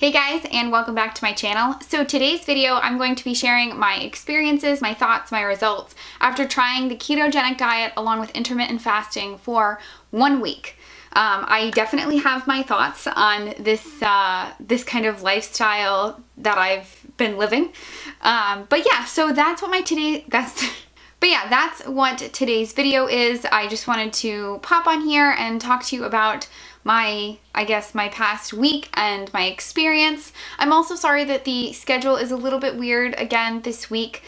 Hey guys, and welcome back to my channel. So today's video, I'm going to be sharing my experiences, my thoughts, my results after trying the ketogenic diet along with intermittent fasting for 1 week. I definitely have my thoughts on this this kind of lifestyle that I've been living. But yeah, so that's what that's what today's video is. I just wanted to pop on here and talk to you about my past week and my experience. I'm also sorry that the schedule is a little bit weird again this week.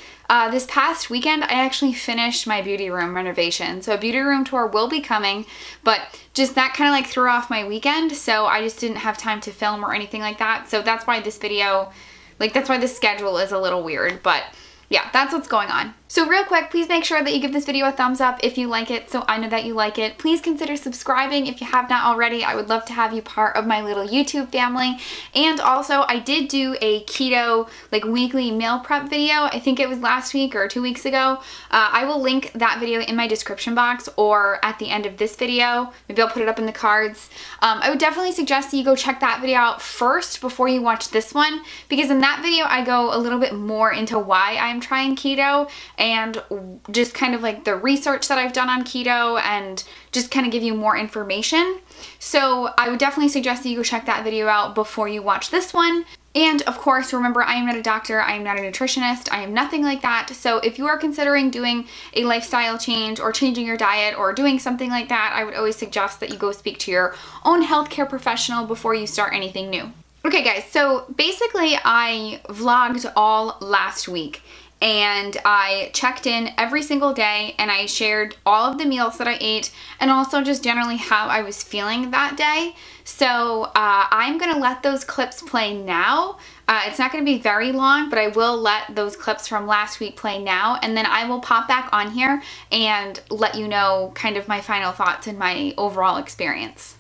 This past weekend, I actually finished my beauty room renovation. So a beauty room tour will be coming, but just that kind of like threw off my weekend. So I just didn't have time to film or anything like that. So that's why this video, that's why the schedule is a little weird, but yeah, that's what's going on. So real quick, please make sure that you give this video a thumbs up if you like it, so I know that you like it. Please consider subscribing if you have not already. I would love to have you part of my little YouTube family. And also, I did do a keto weekly meal prep video. I think it was last week or 2 weeks ago. I will link that video in my description box or at the end of this video. Maybe I'll put it up in the cards. I would definitely suggest that you go check that video out first before you watch this one, because in that video I go a little bit more into why I'm trying keto and just kind of like the research that I've done on keto and just kind of give you more information. So I would definitely suggest that you go check that video out before you watch this one. And of course, remember, I am not a doctor, I am not a nutritionist, I am nothing like that. So if you are considering doing a lifestyle change or changing your diet or doing something like that, I would always suggest that you go speak to your own healthcare professional before you start anything new. Okay guys, so basically I vlogged all last week. And I checked in every single day and I shared all of the meals that I ate and also just generally how I was feeling that day. So I'm gonna let those clips play now. It's not gonna be very long, but I will let those clips from last week play now, and then I will pop back on here and let you know kind of my final thoughts and my overall experience.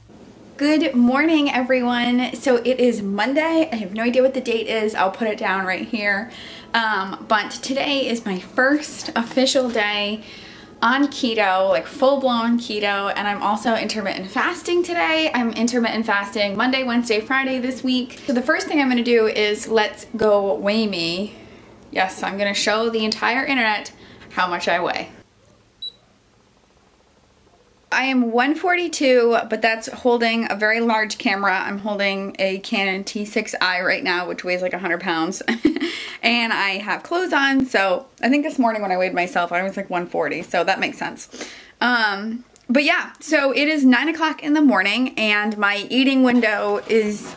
Good morning, everyone. So it is Monday. I have no idea what the date is. I'll put it down right here. But today is my first official day on keto, like full-blown keto, and I'm also intermittent fasting today. I'm intermittent fasting Monday, Wednesday, Friday this week. So the first thing I'm gonna do is let's go weigh me. Yes, I'm gonna show the entire internet how much I weigh. I am 142, but that's holding a very large camera. I'm holding a Canon T6i right now, which weighs like 100 pounds. And I have clothes on, so I think this morning when I weighed myself, I was like 140, so that makes sense. But yeah, so it is 9 o'clock in the morning, and my eating window is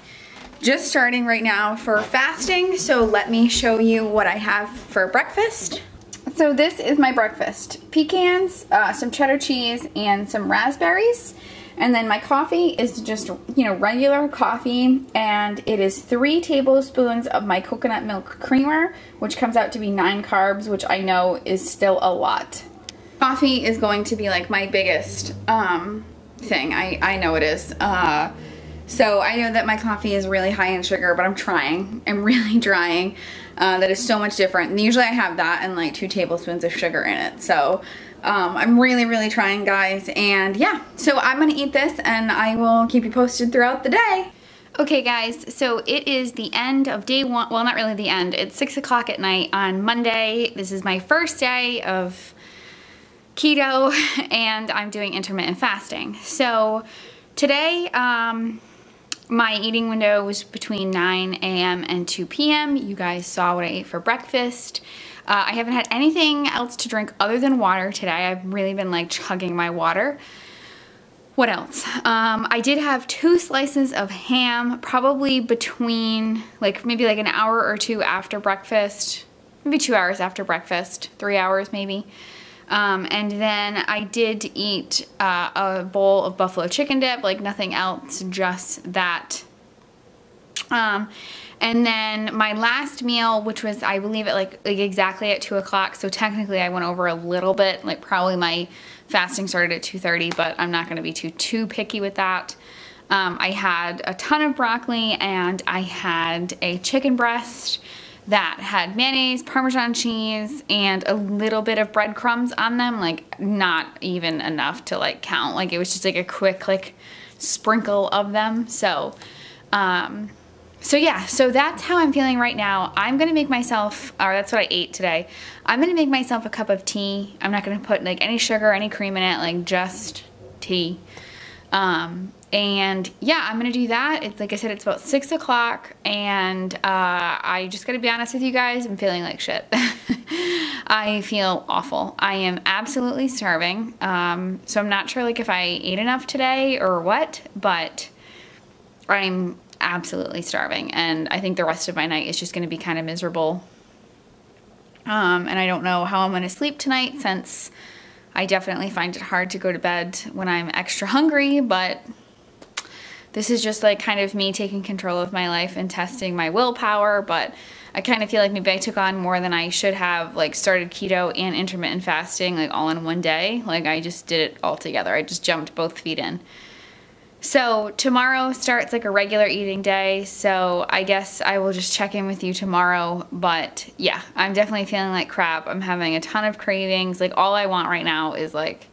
just starting right now for fasting, so let me show you what I have for breakfast. So this is my breakfast. Pecans, some cheddar cheese, and some raspberries. And then my coffee is just, regular coffee. And it is 3 tablespoons of my coconut milk creamer, which comes out to be 9 carbs, which I know is still a lot. Coffee is going to be like my biggest thing. I know it is. So I know that my coffee is really high in sugar, but I'm trying. I'm really trying. That is so much different. And usually I have that and like 2 tablespoons of sugar in it. So I'm really trying, guys. And yeah, so I'm gonna eat this and I will keep you posted throughout the day. Okay guys, so it is the end of day 1. Well, not really the end. It's 6 o'clock at night on Monday. This is my first day of keto and I'm doing intermittent fasting. So today, my eating window was between 9 a.m. and 2 p.m. You guys saw what I ate for breakfast. I haven't had anything else to drink other than water today. I've really been like chugging my water. What else? I did have 2 slices of ham, probably between maybe an hour or 2 after breakfast. Maybe 2 hours after breakfast, 3 hours maybe. And then I did eat a bowl of buffalo chicken dip, nothing else, just that. And then my last meal, which was, I believe, at exactly at 2 o'clock. So technically I went over a little bit, probably my fasting started at 2:30, but I'm not going to be too picky with that. I had a ton of broccoli and I had a chicken breast that had mayonnaise, Parmesan cheese, and a little bit of breadcrumbs on them, not even enough to it was just a quick sprinkle of them. So So yeah, so that's how I'm feeling right now. I'm gonna make myself, or that's what I ate today. I'm gonna make myself a cup of tea. I'm not gonna put like any sugar, any cream in it, like just tea. And yeah, I'm gonna do that. It's like I said, it's about 6 o'clock, and I just gotta be honest with you guys, I'm feeling like shit. I feel awful. I am absolutely starving. So I'm not sure like if I ate enough today or what, but I'm absolutely starving, and I think the rest of my night is just gonna be kind of miserable. And I don't know how I'm gonna sleep tonight, since I definitely find it hard to go to bed when I'm extra hungry, but this is just like kind of me taking control of my life and testing my willpower. But I kind of feel like maybe I took on more than I should have, like started keto and intermittent fasting like all in one day. Like I just did it all together. I just jumped both feet in. So tomorrow starts like a regular eating day, so I guess I will just check in with you tomorrow. But yeah, I'm definitely feeling like crap. I'm having a ton of cravings. Like all I want right now is like,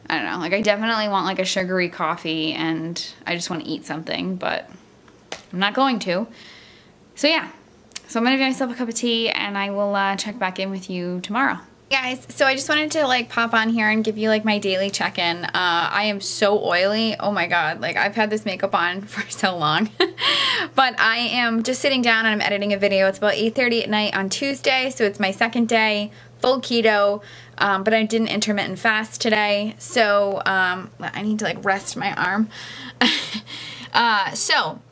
I don't know, like I definitely want like a sugary coffee, and I just want to eat something, but I'm not going to. So yeah, so I'm gonna make myself a cup of tea, and I will check back in with you tomorrow. Guys, so I just wanted to like pop on here and give you like my daily check-in. I am so oily. Oh my god, like I've had this makeup on for so long. But I am just sitting down and I'm editing a video. It's about 8:30 at night on Tuesday, so it's my second day, full keto, but I didn't intermittent fast today, so I need to like rest my arm. So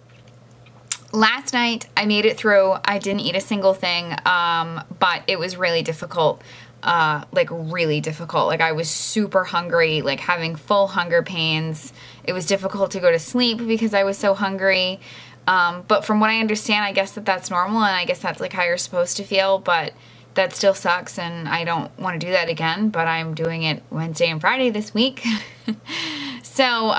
last night I made it through. I didn't eat a single thing, but it was really difficult. Like really difficult. Like I was super hungry, like having full hunger pains. It was difficult to go to sleep because I was so hungry. But from what I understand, I guess that's normal, and I guess that's like how you're supposed to feel, but that still sucks, and I don't want to do that again, but I'm doing it Wednesday and Friday this week. So,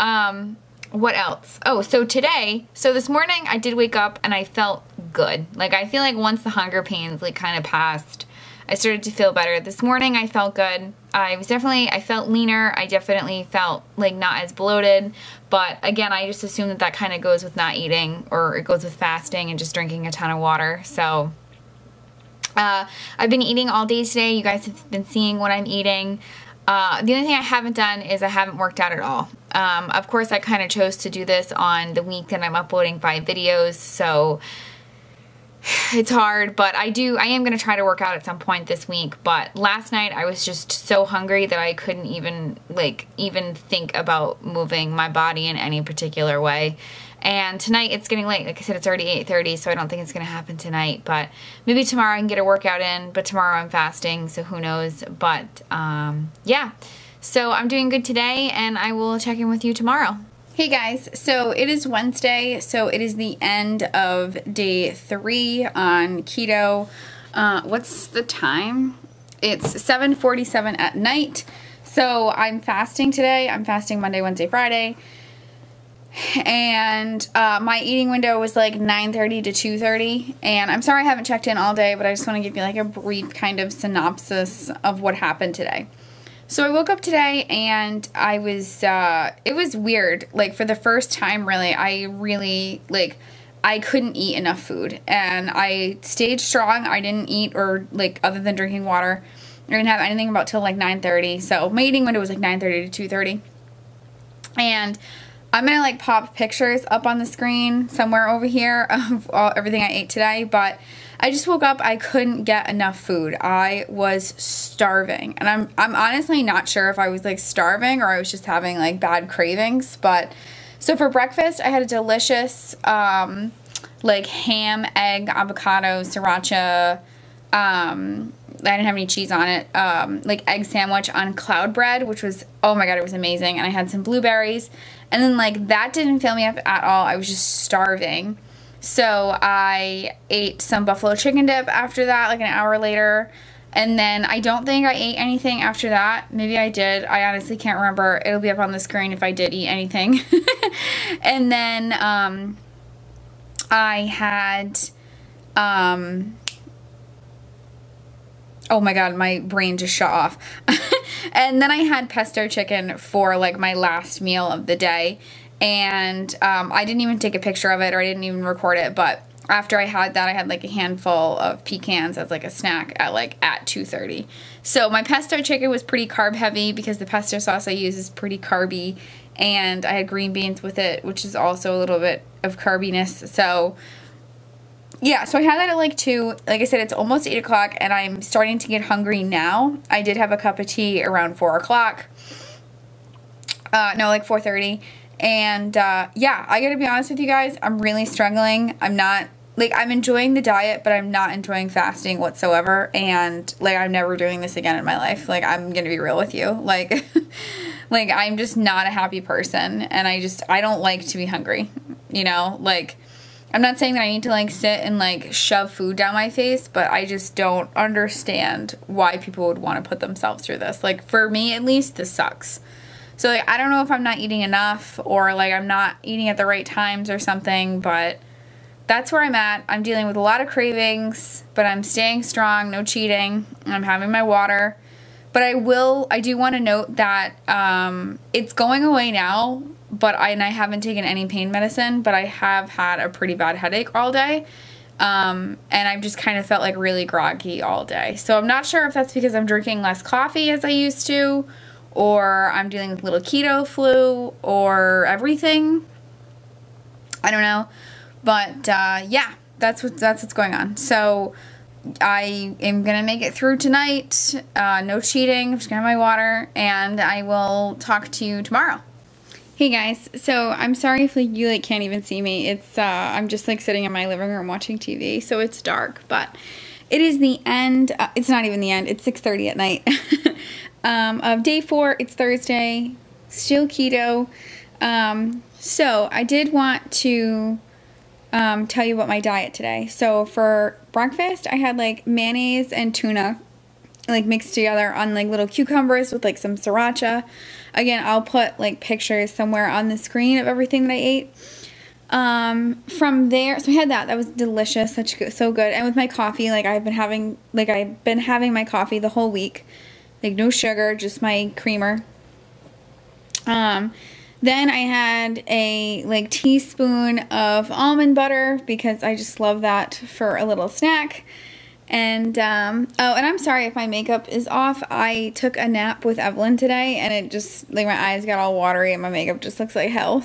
what else? Oh, so this morning I did wake up and I felt good. Like I feel like once the hunger pains like kind of passed, I started to feel better. This morning I felt good. I felt leaner. I definitely felt like not as bloated, but again, I just assume that kind of goes with not eating, or it goes with fasting and just drinking a ton of water. So I've been eating all day today. You guys have been seeing what I'm eating. The only thing I haven't done is I haven't worked out at all. Of course, I kind of chose to do this on the week that I'm uploading 5 videos, so it's hard, but I am going to try to work out at some point this week. But last night I was just so hungry that I couldn't even think about moving my body in any particular way. And tonight it's getting late. Like I said, it's already 8:30, so I don't think it's going to happen tonight. But maybe tomorrow I can get a workout in, but tomorrow I'm fasting, so who knows. But yeah, so I'm doing good today, and I will check in with you tomorrow. Hey guys, so it is Wednesday, so it is the end of day 3 on keto. What's the time? It's 7:47 at night. So I'm fasting today. I'm fasting Monday, Wednesday, Friday. And my eating window was like 9:30 to 2:30. And I'm sorry I haven't checked in all day, but I just want to give you like a brief kind of synopsis of what happened today. So I woke up today and I was, it was weird. Like for the first time really, I couldn't eat enough food, and I stayed strong. I didn't eat, or like other than drinking water, I didn't have anything about till like 9:30. So my eating window was like 9:30 to 2:30. And I'm gonna like pop pictures up on the screen somewhere over here of everything I ate today, but I just woke up, I couldn't get enough food. I was starving, and I'm honestly not sure if I was like starving or I was just having like bad cravings. But so for breakfast I had a delicious like ham, egg, avocado, sriracha, I didn't have any cheese on it, like egg sandwich on cloud bread, which was, oh my god, it was amazing. And I had some blueberries, and then like that didn't fill me up at all. I was just starving. So I ate some buffalo chicken dip after that, like an hour later. And then I don't think I ate anything after that. Maybe I did. I honestly can't remember. It'll be up on the screen if I did eat anything. And then I had, oh my god, my brain just shut off. And then I had pesto chicken for like my last meal of the day. and I didn't even take a picture of it, or I didn't even record it, but after I had that, I had like a handful of pecans as like a snack at 2:30. So my pesto chicken was pretty carb heavy because the pesto sauce I use is pretty carby, and I had green beans with it, which is also a little bit of carbiness. So yeah, so I had that at like 2. Like I said, it's almost 8 o'clock, and I'm starting to get hungry now. I did have a cup of tea around 4 o'clock. No, like 4:30. And yeah, I gotta be honest with you guys, I'm really struggling. I'm enjoying the diet, but I'm not enjoying fasting whatsoever, and like I'm never doing this again in my life. Like, I'm gonna be real with you. Like like I'm just not a happy person, and I don't like to be hungry, you know? Like, I'm not saying that I need to like sit and like shove food down my face, but I just don't understand why people would want to put themselves through this. Like, for me at least, this sucks. So like, I don't know if I'm not eating enough, or like I'm not eating at the right times or something, but that's where I'm at. I'm dealing with a lot of cravings, but I'm staying strong, no cheating. I'm having my water. But I do want to note that it's going away now, but I haven't taken any pain medicine, but I have had a pretty bad headache all day. And I've just kind of felt like really groggy all day. So I'm not sure if that's because I'm drinking less coffee as I used to, or I'm dealing with a little keto flu, or everything. I don't know. But yeah, that's what's going on. So I am going to make it through tonight. No cheating. I'm just going to have my water, and I will talk to you tomorrow. Hey guys, so I'm sorry if like you like can't even see me. It's I'm just like sitting in my living room watching TV, so it's dark, but it is the end. It's not even the end. It's 6:30 at night of day 4. It's Thursday, still keto. So I did want to tell you about my diet today. So for breakfast, I had like mayonnaise and tuna like mixed together on like little cucumbers with like some sriracha. Again, I'll put like pictures somewhere on the screen of everything that I ate. From there, so I had that. That was delicious. So good. And with my coffee, like I've been having my coffee the whole week. Like no sugar, just my creamer. Then I had a like teaspoon of almond butter because I just love that for a little snack. And, oh, and I'm sorry if my makeup is off. I took a nap with Evelyn today, and it just, like, my eyes got all watery, and my makeup just looks like hell.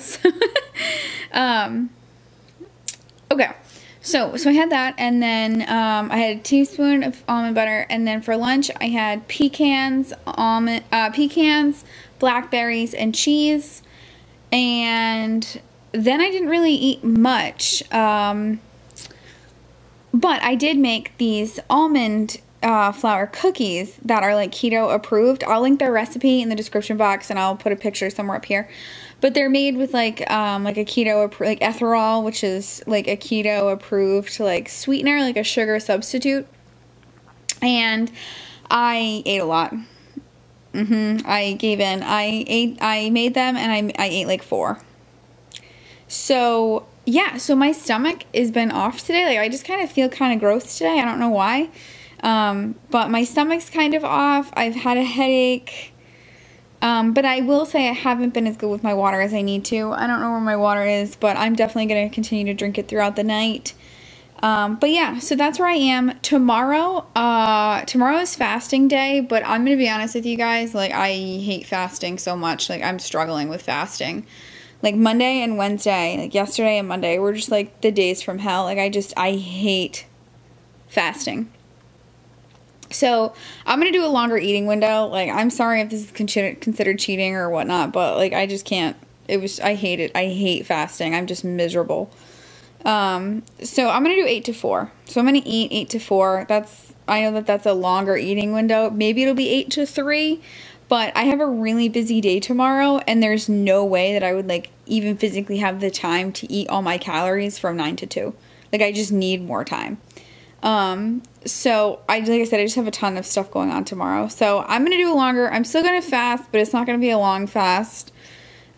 Okay. So I had that, and then, I had a teaspoon of almond butter, and then for lunch, I had pecans, blackberries, and cheese, and then I didn't really eat much, but I did make these almond flour cookies that are like keto approved. I'll link their recipe in the description box, and I'll put a picture somewhere up here. But they're made with like a keto like ethanol, which is like a keto approved like sweetener, like a sugar substitute. And I ate a lot. I gave in. I made them, and I ate like 4. So yeah, so my stomach has been off today. Like, I just kind of feel kind of gross today. I don't know why. But my stomach's kind of off. I've had a headache. But I will say I haven't been as good with my water as I need to. I don't know where my water is, but I'm definitely going to continue to drink it throughout the night. But yeah, so that's where I am. Tomorrow is fasting day, but I'm going to be honest with you guys. Like, I hate fasting so much. Like, I'm struggling with fasting. Like, Monday and Wednesday, like yesterday and Monday, were just, like, the days from hell. Like, I hate fasting. So, I'm going to do a longer eating window. Like, I'm sorry if this is considered cheating or whatnot, but, like, I just can't. I hate it. I hate fasting. I'm just miserable. So, I'm going to do 8 to 4. So, I'm going to eat 8 to 4. I know that that's a longer eating window. Maybe it'll be 8 to 3. But I have a really busy day tomorrow, and there's no way that I would, like, even physically have the time to eat all my calories from 9 to 2. Like, I just need more time. So, like I said, I just have a ton of stuff going on tomorrow. So, I'm going to do I'm still going to fast, but it's not going to be a long fast.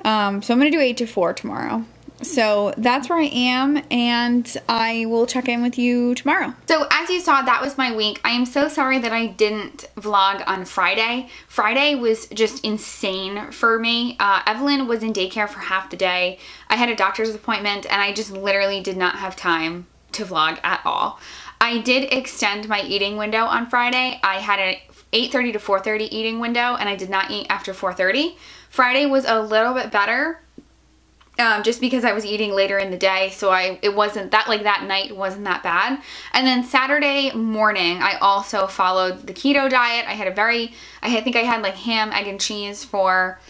So, I'm going to do 8 to 4 tomorrow. So that's where I am, and I will check in with you tomorrow. So as you saw, that was my week. I am so sorry that I didn't vlog on Friday. Friday was just insane for me. Evelyn was in daycare for half the day. I had a doctor's appointment, and I just literally did not have time to vlog at all. I did extend my eating window on Friday. I had an 8:30 to 4:30 eating window, and I did not eat after 4:30. Friday was a little bit better. Just because I was eating later in the day, so it wasn't that, like, that night wasn't that bad. And then Saturday morning, I also followed the keto diet. I think I had like ham, egg, and cheese for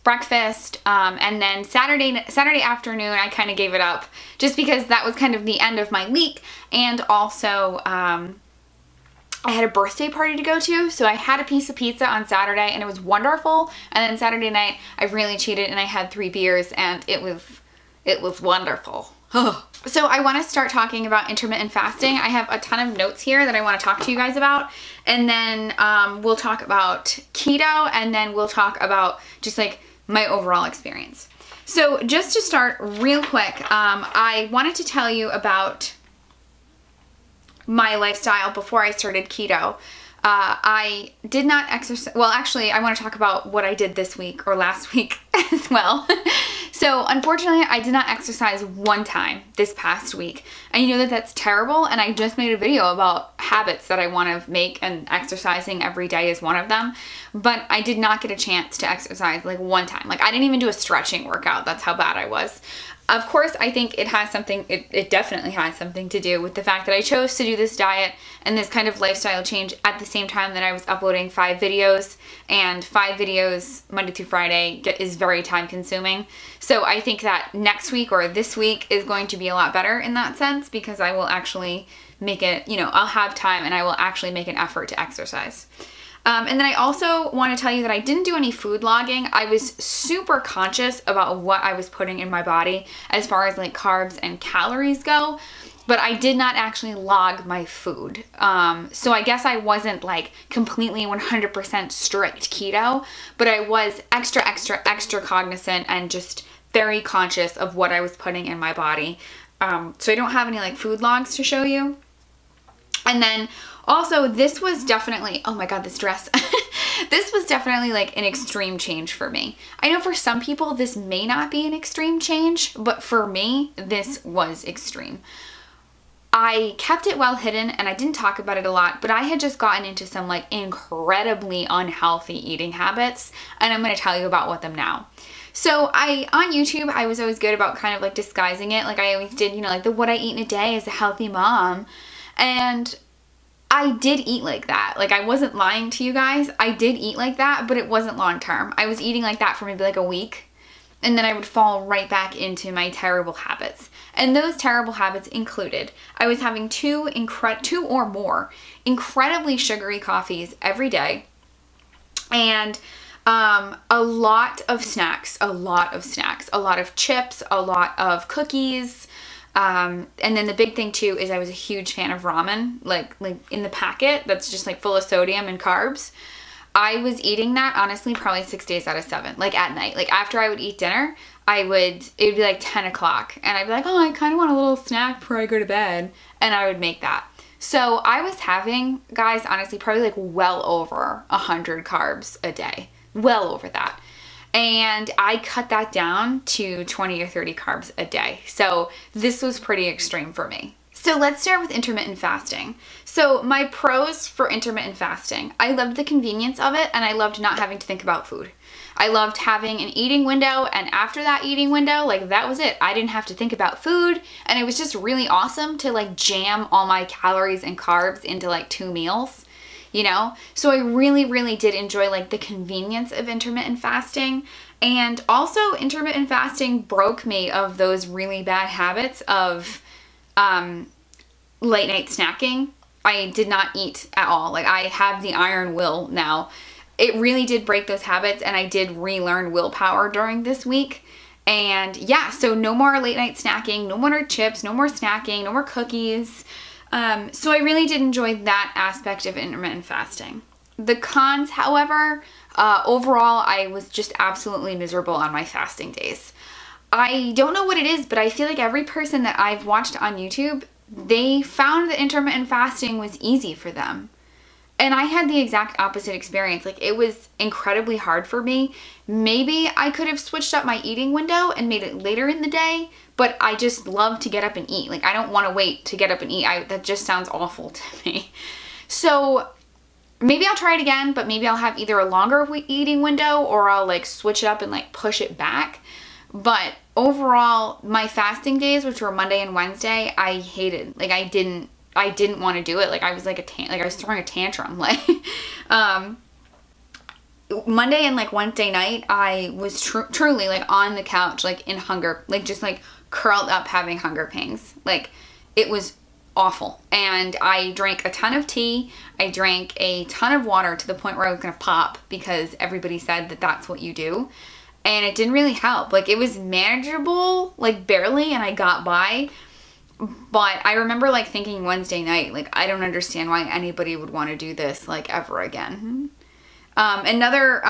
breakfast. And then Saturday afternoon, I kind of gave it up just because that was kind of the end of my week. And also, I had a birthday party to go to, so I had a piece of pizza on Saturday, and it was wonderful. And then Saturday night, I really cheated, and I had 3 beers, and it was wonderful. So I want to start talking about intermittent fasting. I have a ton of notes here that I want to talk to you guys about, and then we'll talk about keto, and then we'll talk about just like my overall experience. So just to start real quick, I wanted to tell you about my lifestyle before I started keto. I did not exercise. Well, actually, I want to talk about what I did this week or last week as well. So unfortunately, I did not exercise one time this past week. And you know that that's terrible. And I just made a video about habits that I want to make, and exercising every day is one of them. But I did not get a chance to exercise like one time. Like, I didn't even do a stretching workout. That's how bad I was. Of course, I think it has something, it definitely has something to do with the fact that I chose to do this diet and this kind of lifestyle change at the same time that I was uploading 5 videos, and 5 videos Monday through Friday is very time consuming. So I think that next week or this week is going to be a lot better in that sense, because I will actually make it, you know, I'll have time and I will actually make an effort to exercise. And then I also want to tell you that I didn't do any food logging. I was super conscious about what I was putting in my body as far as like carbs and calories go, but I did not actually log my food. So I guess I wasn't like completely 100% strict keto, but I was extra cognizant and just very conscious of what I was putting in my body. So I don't have any like food logs to show you. And then also, this was definitely, oh my god, this dress. This was definitely like an extreme change for me. I know for some people this may not be an extreme change, but for me, this was extreme. I kept it well hidden and I didn't talk about it a lot, but I had just gotten into some like incredibly unhealthy eating habits, and I'm going to tell you about what them now. So on YouTube, I was always good about kind of like disguising it. Like I always did, you know, like the what I eat in a day as a healthy mom. And I did eat like that. Like, I wasn't lying to you guys. I did eat like that, but it wasn't long term. I was eating like that for maybe like a week, and then I would fall right back into my terrible habits. And those terrible habits included, I was having 2 or more incredibly sugary coffees every day, and a lot of snacks, a lot of chips, a lot of cookies. And then the big thing too is I was a huge fan of ramen, like in the packet that's just like full of sodium and carbs. I was eating that honestly probably 6 days out of 7, like at night. Like after I would eat dinner, it would be like 10 o'clock and I'd be like, oh, I kind of want a little snack before I go to bed. And I would make that. So I was having, guys, honestly, probably like well over 100 carbs a day, well over that. And I cut that down to 20 or 30 carbs a day. So this was pretty extreme for me. So let's start with intermittent fasting. So my pros for intermittent fasting, I loved the convenience of it and I loved not having to think about food. I loved having an eating window, and after that eating window, like that was it. I didn't have to think about food, and it was just really awesome to like jam all my calories and carbs into like 2 meals. You know, so I really did enjoy like the convenience of intermittent fasting. And also intermittent fasting broke me of those really bad habits of late night snacking. I did not eat at all. Like I have the iron will now. It really did break those habits, and I did relearn willpower during this week. And yeah, so no more late night snacking, no more chips, no more snacking, no more cookies. So I really did enjoy that aspect of intermittent fasting. The cons, however, overall, I was just absolutely miserable on my fasting days. I don't know what it is, but I feel like every person that I've watched on YouTube, they found that intermittent fasting was easy for them. And I had the exact opposite experience. Like, it was incredibly hard for me. Maybe I could have switched up my eating window and made it later in the day, but I just love to get up and eat. Like, I don't want to wait to get up and eat. That just sounds awful to me. So maybe I'll try it again, but maybe I'll have either a longer eating window or I'll like switch it up and like push it back. But overall, my fasting days, which were Monday and Wednesday, I hated. Like, I didn't want to do it. Like, I was like I was throwing a tantrum. Like, Monday and like Wednesday night, I was truly like on the couch, like in hunger, like just like curled up having hunger pangs. Like, it was awful. And I drank a ton of tea. I drank a ton of water to the point where I was gonna pop because everybody said that that's what you do. And it didn't really help. Like, it was manageable, like barely, and I got by. But I remember like thinking Wednesday night, like, I don't understand why anybody would want to do this like ever again. Another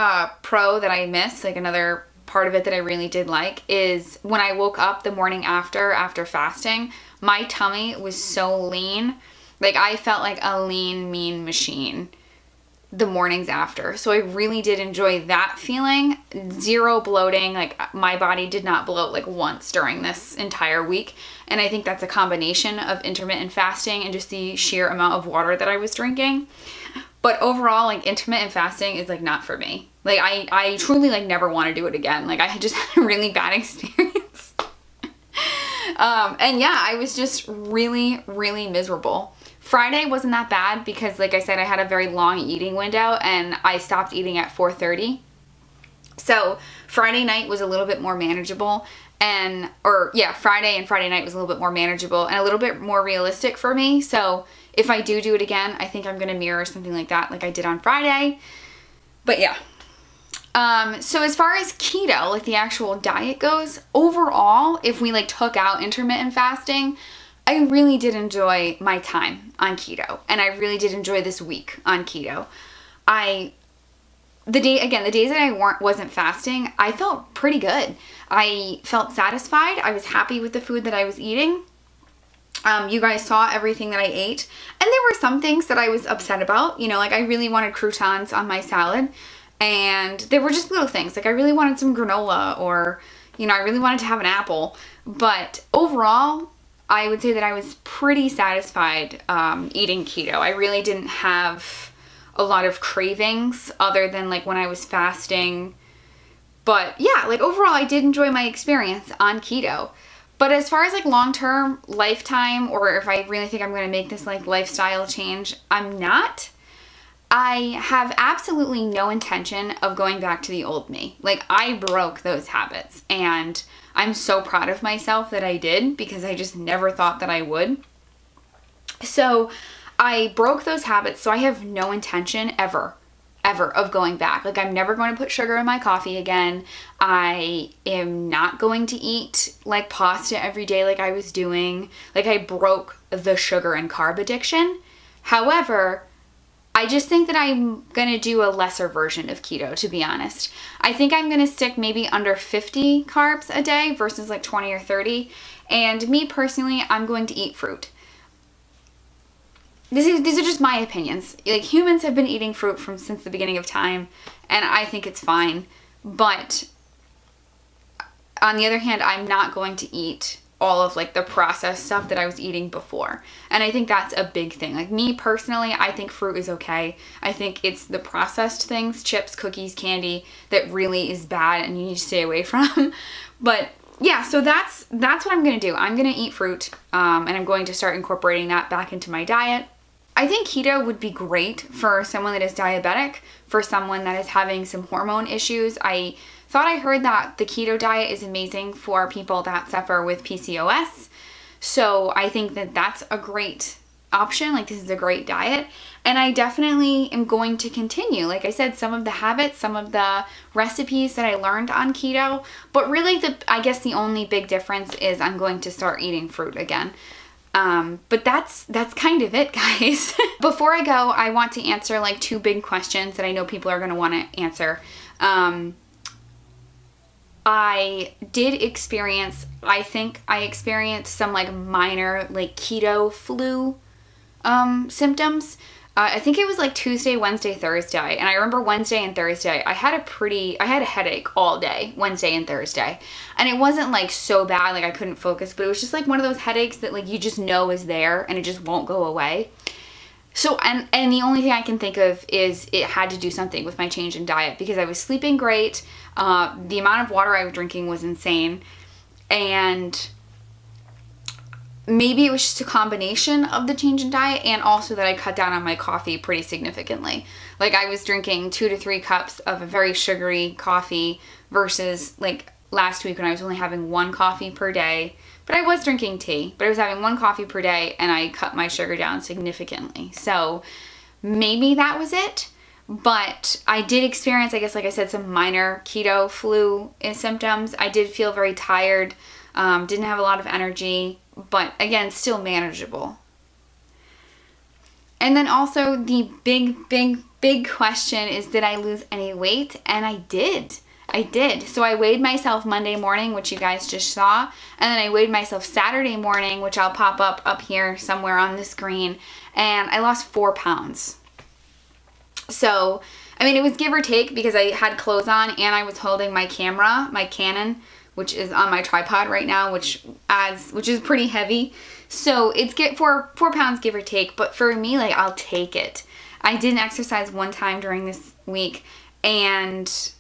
pro that I missed, like another part of it that I really did like, is when I woke up the morning after fasting, my tummy was so lean. Like, I felt like a lean, mean machine the mornings after. So I really did enjoy that feeling. Zero bloating. Like, my body did not bloat like once during this entire week. And I think that's a combination of intermittent fasting and just the sheer amount of water that I was drinking. But overall, like, intermittent fasting is like not for me. Like, I truly like never want to do it again. Like, I just had a really bad experience. And yeah, I was just really, really miserable. Friday wasn't that bad because, like I said, I had a very long eating window and I stopped eating at 4:30. So Friday night was a little bit more manageable, Friday and Friday night was a little bit more manageable and a little bit more realistic for me. So if I do it again, I think I'm gonna mirror something like that, like I did on Friday. But yeah. So as far as keto, like the actual diet goes, overall, if we like took out intermittent fasting, I really did enjoy my time on keto, and I really did enjoy this week on keto. The days that I wasn't fasting, I felt pretty good. I felt satisfied. I was happy with the food that I was eating. You guys saw everything that I ate, and there were some things that I was upset about. You know, like I really wanted croutons on my salad, and there were just little things. Like I really wanted some granola, or, you know, I really wanted to have an apple. But overall, I would say that I was pretty satisfied eating keto. I really didn't have a lot of cravings other than like when I was fasting. But yeah, like overall, I did enjoy my experience on keto. But as far as like long-term, lifetime, or if I really think I'm going to make this like lifestyle change, I'm not. I have absolutely no intention of going back to the old me. Like, I broke those habits, and I'm so proud of myself that I did, because I just never thought that I would. So I broke those habits, so I have no intention ever of going back. Like, I'm never going to put sugar in my coffee again. I am not going to eat like pasta every day like I was doing. Like, I broke the sugar and carb addiction. However, I just think that I'm going to do a lesser version of keto, to be honest. I think I'm going to stick maybe under 50 carbs a day versus like 20 or 30. And me personally, I'm going to eat fruit. These are just my opinions. Like, humans have been eating fruit since the beginning of time, and I think it's fine. But on the other hand, I'm not going to eat all of like the processed stuff that I was eating before. And I think that's a big thing. Like, me personally, I think fruit is okay. I think it's the processed things, chips, cookies, candy, that really is bad and you need to stay away from. But yeah, so that's what I'm gonna do. I'm gonna eat fruit, and I'm going to start incorporating that back into my diet. I think keto would be great for someone that is diabetic, for someone that is having some hormone issues. I thought I heard that the keto diet is amazing for people that suffer with PCOS. So I think that that's a great option. Like, this is a great diet. And I definitely am going to continue. Like I said, some of the habits, some of the recipes that I learned on keto. But really, I guess the only big difference is I'm going to start eating fruit again. But that's kind of it, guys. Before I go, I want to answer like 2 big questions that I know people are going to want to answer. I did experience, I think I experienced some like minor like keto flu symptoms. I think it was like Tuesday, Wednesday, Thursday. And I remember Wednesday and Thursday, I had a headache all day, Wednesday and Thursday. And it wasn't like so bad, like I couldn't focus, but it was just like one of those headaches that like you just know is there and it just won't go away. So, and the only thing I can think of is it had to do something with my change in diet, because I was sleeping great. The amount of water I was drinking was insane. And maybe it was just a combination of the change in diet and also that I cut down on my coffee pretty significantly. Like I was drinking 2 to 3 cups of a very sugary coffee versus like last week when I was only having 1 coffee per day. But I was drinking tea, but I was having 1 coffee per day and I cut my sugar down significantly. So maybe that was it. But I did experience, I guess, like I said, some minor keto flu symptoms. I did feel very tired, didn't have a lot of energy, but again, still manageable. And then also the big question is, did I lose any weight? And I did. I did. So I weighed myself Monday morning, which you guys just saw, and then I weighed myself Saturday morning, which I'll pop up here somewhere on the screen, and I lost 4 pounds. So, I mean, it was give or take because I had clothes on and I was holding my camera, my Canon, which is on my tripod right now, which is pretty heavy. So it's 4 pounds give or take, but for me, like, I'll take it. I didn't exercise one time during this week, and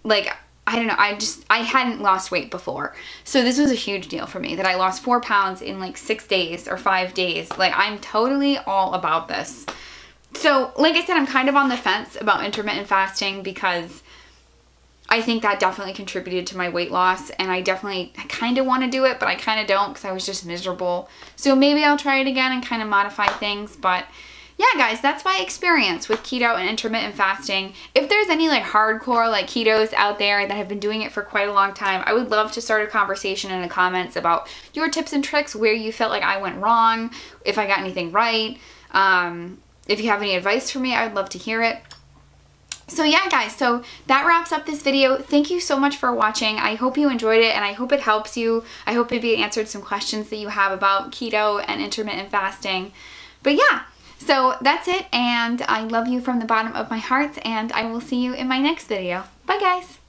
like, I don't know, I hadn't lost weight before. So this was a huge deal for me that I lost 4 pounds in like 6 days or 5 days. Like, I'm totally all about this. So like I said, I'm kind of on the fence about intermittent fasting because I think that definitely contributed to my weight loss, and I kind of want to do it, but I kind of don't because I was just miserable. So maybe I'll try it again and kind of modify things. But yeah, guys, that's my experience with keto and intermittent fasting. If there's any like hardcore like ketos out there that have been doing it for quite a long time, I would love to start a conversation in the comments about your tips and tricks, where you felt like I went wrong, if I got anything right. If you have any advice for me, I would love to hear it. So yeah, guys, so that wraps up this video. Thank you so much for watching. I hope you enjoyed it, and I hope it helps you. I hope maybe it answered some questions that you have about keto and intermittent fasting. But yeah, so that's it, and I love you from the bottom of my heart, and I will see you in my next video. Bye, guys.